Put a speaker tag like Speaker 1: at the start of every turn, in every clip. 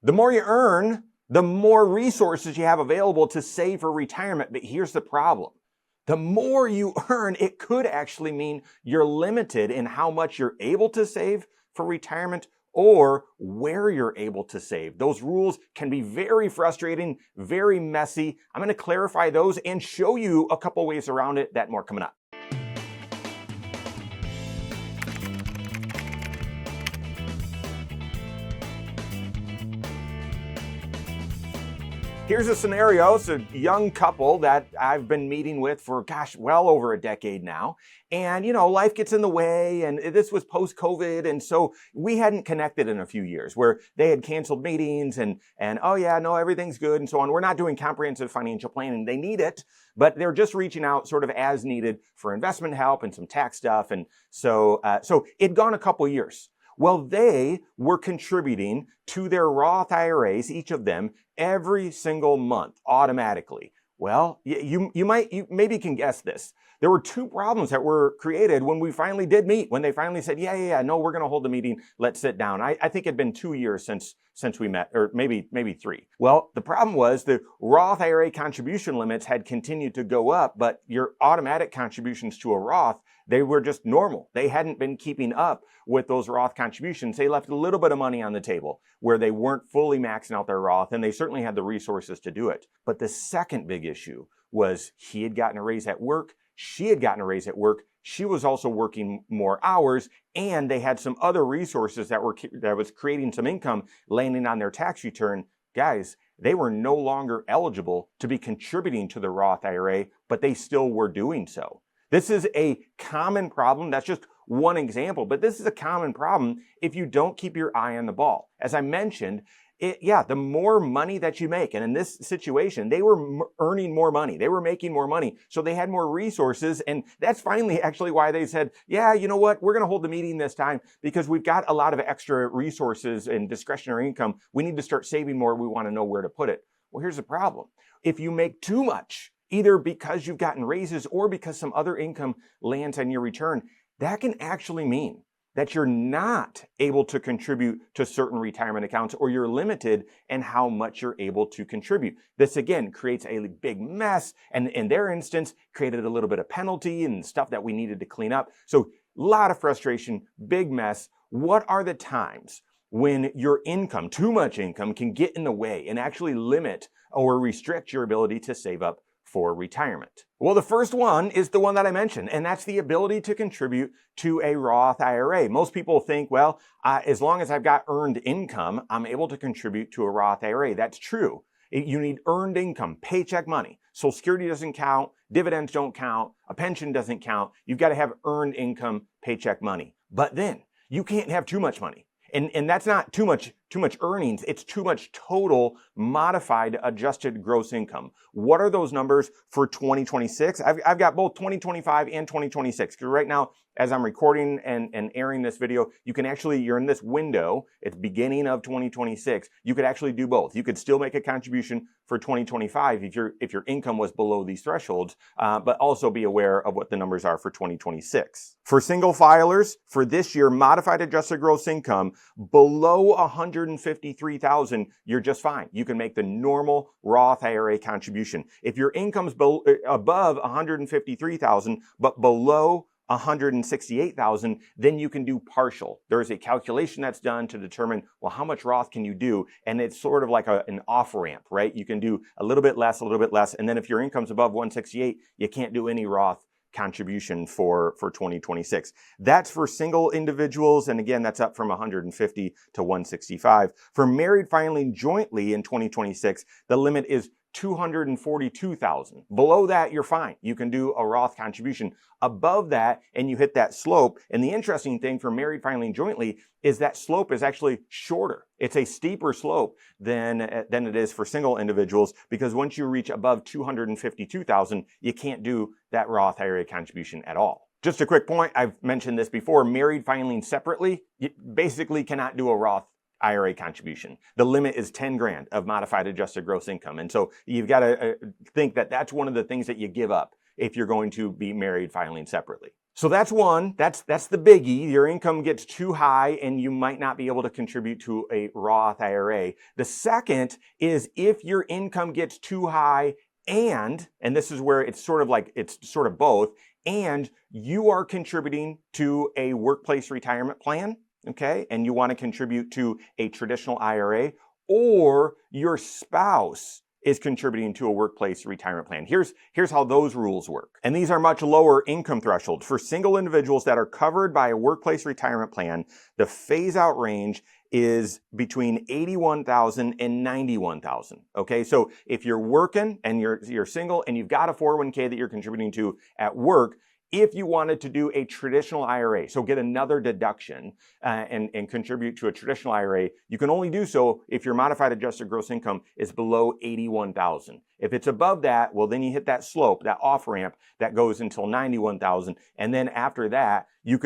Speaker 1: The more you earn, the more resources you have available to save for retirement. But here's the problem. The more you earn, it could actually mean you're limited in how much you're able to save for retirement or where you're able to save. Those rules can be very frustrating, very messy. I'm going to clarify those and show you a couple ways around it. That more coming up. Here's a scenario. It's a young couple that I've been meeting with for, well over a decade now. And, life gets in the way, and this was post-COVID, and so we hadn't connected in a few years where they had canceled meetings and oh yeah, no, everything's good and so on. We're not doing comprehensive financial planning. They need it, but they're just reaching out sort of as needed for investment help and some tax stuff. And so it'd gone a couple years. Well, they were contributing to their Roth IRAs, each of them, every single month automatically. Well, you maybe can guess this. There were two problems that were created when we finally did meet, when they finally said, yeah, no, we're going to hold the meeting. Let's sit down. I think it'd been 2 years since we met, or maybe 3. Well, the problem was the Roth IRA contribution limits had continued to go up, but your automatic contributions to a Roth, they were just normal. They hadn't been keeping up with those Roth contributions. They left a little bit of money on the table where they weren't fully maxing out their Roth, and they certainly had the resources to do it. But the second big issue was he had gotten a raise at work. She had gotten a raise at work. She was also working more hours, and they had some other resources that was creating some income landing on their tax return. Guys, they were no longer eligible to be contributing to the Roth IRA, but they still were doing so. This is a common problem. That's just one example, but this is a common problem if you don't keep your eye on the ball. As I mentioned, the more money that you make, and in this situation, they were earning more money. They were making more money, so they had more resources, and that's finally actually why they said, yeah, you know what, we're going to hold the meeting this time because we've got a lot of extra resources and discretionary income. We need to start saving more. We want to know where to put it. Well, here's the problem. If you make too much, either because you've gotten raises or because some other income lands on your return, that can actually mean that you're not able to contribute to certain retirement accounts, or you're limited in how much you're able to contribute. This again creates a big mess, and in their instance created a little bit of penalty and stuff that we needed to clean up. So a lot of frustration, big mess. What are the times when your income, too much income, can get in the way and actually limit or restrict your ability to save up for retirement? Well, the first one is the one that I mentioned, and that's the ability to contribute to a Roth IRA. Most people think, well, as long as I've got earned income, I'm able to contribute to a Roth IRA. That's true. You need earned income, paycheck money. Social Security doesn't count, dividends don't count, a pension doesn't count. You've got to have earned income, paycheck money. But then you can't have too much money. And that's not too much earnings. It's too much total modified adjusted gross income. What are those numbers for 2026? I've got both 2025 and 2026. Because right now, as I'm recording and airing this video, you're in this window. It's beginning of 2026. You could actually do both. You could still make a contribution for 2025 if your income was below these thresholds, but also be aware of what the numbers are for 2026. For single filers, for this year, modified adjusted gross income below 153,000, you're just fine. You can make the normal Roth IRA contribution. If your income's above 153,000 but below 168,000, then you can do partial. There's a calculation that's done to determine, well, how much Roth can you do? And it's sort of like an off ramp, right? You can do a little bit less. And then if your income's above 168, you can't do any Roth contribution for 2026. That's for single individuals. And again, that's up from 150 to 165. For married filing jointly in 2026, the limit is 242,000. Below that, you're fine. You can do a Roth contribution. Above that, and you hit that slope. And the interesting thing for married filing jointly is that slope is actually shorter. It's a steeper slope than it is for single individuals, because once you reach above 252,000, you can't do that Roth IRA contribution at all. Just a quick point, I've mentioned this before, married filing separately, you basically cannot do a Roth IRA contribution. The limit is 10 grand of modified adjusted gross income. And so you've got to think that that's one of the things that you give up if you're going to be married filing separately. So that's one. That's the biggie. Your income gets too high and you might not be able to contribute to a Roth IRA. The second is if your income gets too high and this is where it's sort of both, and you are contributing to a workplace retirement plan, okay? And you want to contribute to a traditional IRA, or your spouse is contributing to a workplace retirement plan. Here's how those rules work. And these are much lower income thresholds. For single individuals that are covered by a workplace retirement plan, the phase-out range is between $81,000 and $91,000. Okay, so if you're working and you're single and you've got a 401k that you're contributing to at work, if you wanted to do a traditional IRA, so get another deduction and contribute to a traditional IRA, you can only do so if your modified adjusted gross income is below $81,000. If it's above that, well, then you hit that slope, that off ramp that goes until $91,000, and then after that, you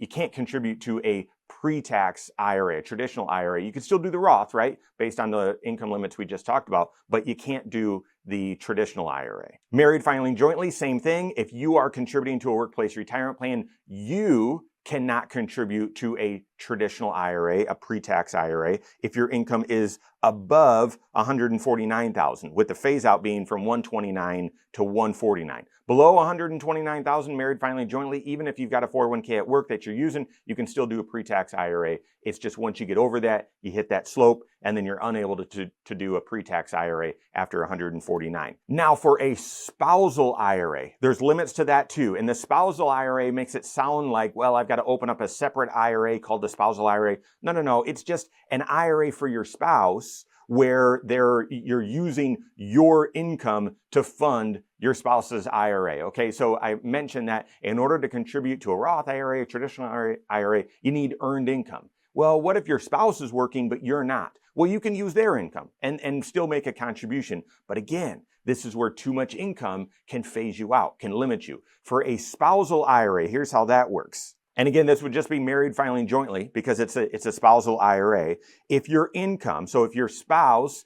Speaker 1: can't contribute to a pre-tax IRA, a traditional IRA. You can still do the Roth, right, based on the income limits we just talked about, but you can't do the traditional IRA. Married filing jointly, same thing. If you are contributing to a workplace retirement plan, you cannot contribute to a traditional IRA, a pre-tax IRA, if your income is above $149,000, with the phase out being from $129,000 to $149,000. Below $129,000, married filing jointly, even if you've got a 401k at work that you're using, you can still do a pre-tax IRA. It's just once you get over that, you hit that slope, and then you're unable to do a pre-tax IRA after $149,000. Now, for a spousal IRA, there's limits to that too. And the spousal IRA makes it sound like, well, I've got to open up a separate IRA called the spousal IRA. No. It's just an IRA for your spouse where you're using your income to fund your spouse's IRA. Okay, so I mentioned that in order to contribute to a Roth IRA, a traditional IRA, you need earned income. Well, what if your spouse is working but you're not? Well, you can use their income and still make a contribution. But again, this is where too much income can phase you out, can limit you. For a spousal IRA, here's how that works. And again, this would just be married filing jointly because it's a spousal IRA. If your income, so if your spouse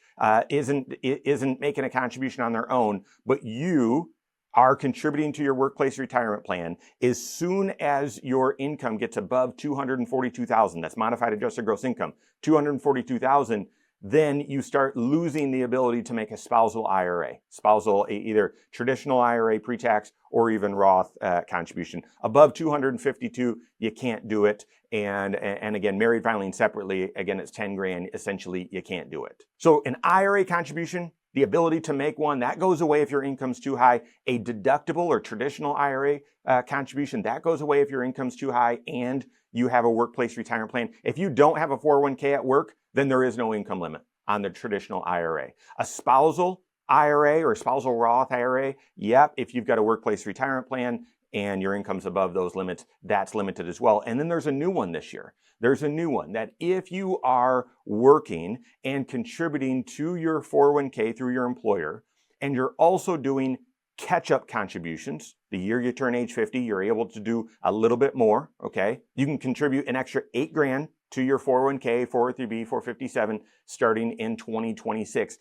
Speaker 1: isn't making a contribution on their own, but you are contributing to your workplace retirement plan, as soon as your income gets above $242,000, that's modified adjusted gross income, $242,000, then you start losing the ability to make a spousal IRA, either traditional IRA pre-tax or even Roth contribution. Above $252,000, you can't do it. And again, married filing separately, again, it's $10,000. Essentially, you can't do it. So an IRA contribution, the ability to make one, that goes away if your income's too high. A deductible or traditional IRA contribution, that goes away if your income's too high and you have a workplace retirement plan. If you don't have a 401k at work, then there is no income limit on the traditional IRA. A spousal IRA or spousal Roth IRA, yep, if you've got a workplace retirement plan and your income's above those limits, that's limited as well. And then there's a new one this year. There's a new one that if you are working and contributing to your 401k through your employer, and you're also doing catch-up contributions, the year you turn age 50, you're able to do a little bit more, okay? You can contribute an extra $8,000 to your 401k, 403b, 457, starting in 2026.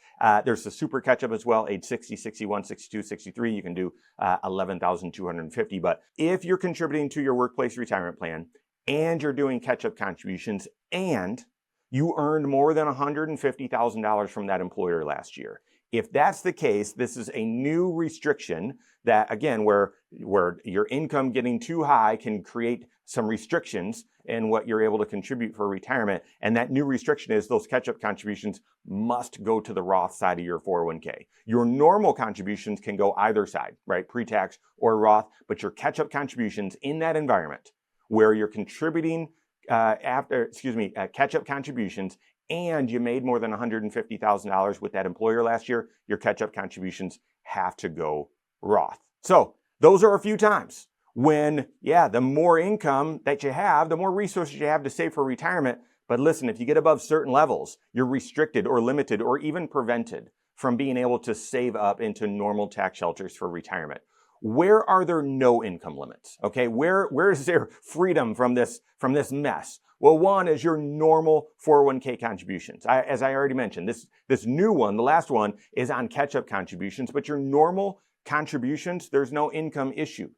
Speaker 1: There's the super catch-up as well, age 60, 61, 62, 63. You can do $11,250. But if you're contributing to your workplace retirement plan and you're doing catch-up contributions and you earned more than $150,000 from that employer last year, if that's the case, this is a new restriction that, again, where your income getting too high can create some restrictions in what you're able to contribute for retirement. And that new restriction is those catch-up contributions must go to the Roth side of your 401k. Your normal contributions can go either side, right? Pre-tax or Roth, but your catch-up contributions in that environment where you're contributing catch-up contributions and you made more than $150,000 with that employer last year, your catch-up contributions have to go Roth. So those are a few times when, the more income that you have, the more resources you have to save for retirement. But listen, if you get above certain levels, you're restricted or limited or even prevented from being able to save up into normal tax shelters for retirement. Where are there no income limits? Okay, where is there freedom from this mess? Well, one is your normal 401k contributions. As I already mentioned, this new one, the last one, is on catch-up contributions, but your normal contributions, there's no income issue.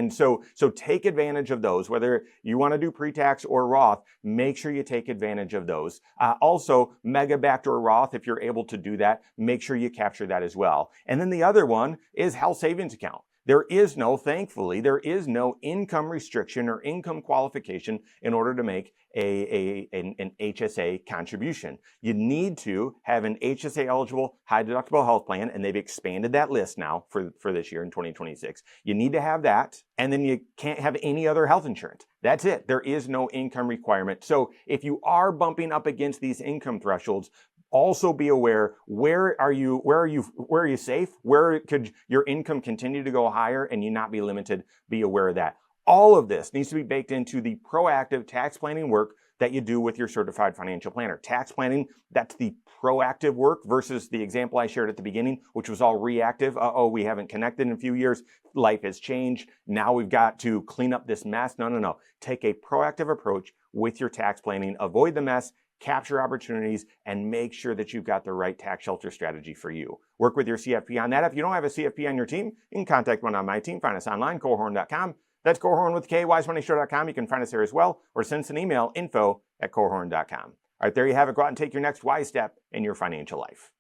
Speaker 1: So take advantage of those. Whether you want to do pre-tax or Roth, make sure you take advantage of those. Also, mega backdoor Roth, if you're able to do that, make sure you capture that as well. And then the other one is health savings account. Thankfully, there is no income restriction or income qualification in order to make an HSA contribution. You need to have an HSA eligible high deductible health plan, and they've expanded that list now for this year in 2026. You need to have that, and then you can't have any other health insurance. That's it. There is no income requirement. So if you are bumping up against these income thresholds, also be aware, where are you safe? Where could your income continue to go higher and you not be limited? Be aware of that. All of this needs to be baked into the proactive tax planning work that you do with your certified financial planner. Tax planning, that's the proactive work versus the example I shared at the beginning, which was all reactive. We haven't connected in a few years. Life has changed. Now we've got to clean up this mess. No. Take a proactive approach with your tax planning. Avoid the mess. Capture opportunities, and make sure that you've got the right tax shelter strategy for you. Work with your CFP on that. If you don't have a CFP on your team, you can contact one on my team. Find us online, Korhorn.com. That's Korhorn with K, wisemoneyshow.com. You can find us there as well, or send us an email, info@korhorn.com. All right, there you have it. Go out and take your next wise step in your financial life.